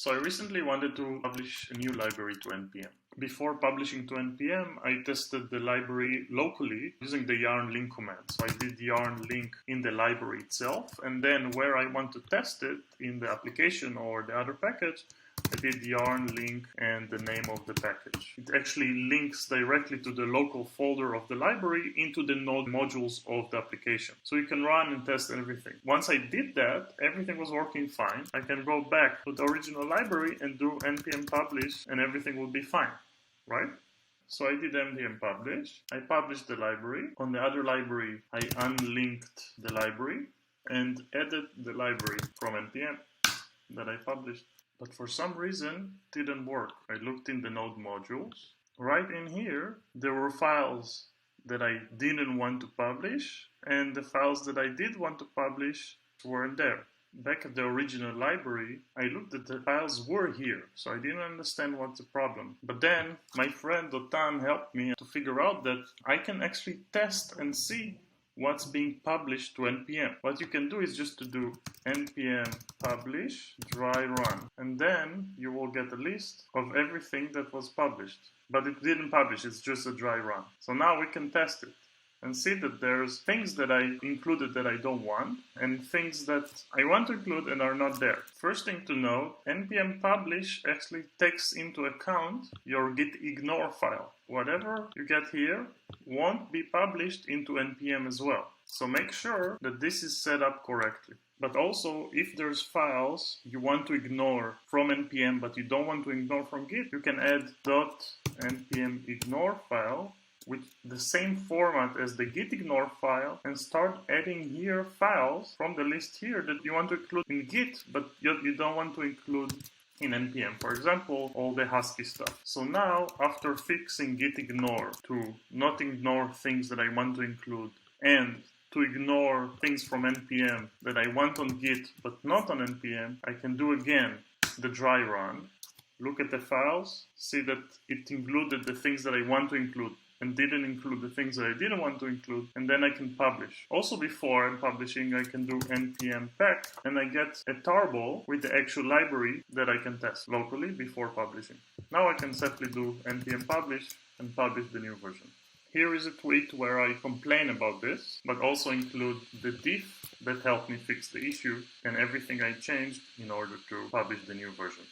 So I recently wanted to publish a new library to NPM. Before publishing to NPM, I tested the library locally using the yarn link command. So I did yarn link in the library itself, and then where I want to test it in the application or the other package, I did yarn link and the name of the package. It actually links directly to the local folder of the library into the node modules of the application. So you can run and test everything. Once I did that, everything was working fine. I can go back to the original library and do npm publish and everything will be fine, right? So I did npm publish. I published the library. On the other library, I unlinked the library and added the library from npm that I published. But for some reason, it didn't work. I looked in the node modules. Right in here, there were files that I didn't want to publish, and the files that I did want to publish weren't there. Back at the original library, I looked at the files were here, so I didn't understand what's the problem. But then, my friend Dotan helped me to figure out that I can actually test and see what's being published to npm. What you can do is just to do npm publish dry run, and then you will get a list of everything that was published. But it didn't publish, it's just a dry run. So now we can test it and see that there's things that I included that I don't want, and things that I want to include and are not there. First thing to note, npm publish actually takes into account your git ignore file. Whatever you get here won't be published into npm as well. So make sure that this is set up correctly. But also, if there's files you want to ignore from npm but you don't want to ignore from git, you can add .npm ignore file with the same format as the git ignore file and start adding here files from the list here that you want to include in git but you don't want to include in npm. For example, all the Husky stuff. So now, after fixing git ignore to not ignore things that I want to include and to ignore things from npm that I want on git but not on npm, I can do again the dry run, look at the files, see that it included the things that I want to include and didn't include the things that I didn't want to include, and then I can publish. Also, before I'm publishing, I can do npm pack, and I get a tarball with the actual library that I can test locally before publishing. Now I can simply do npm publish and publish the new version. Here is a tweet where I complain about this, but also include the diff that helped me fix the issue and everything I changed in order to publish the new version.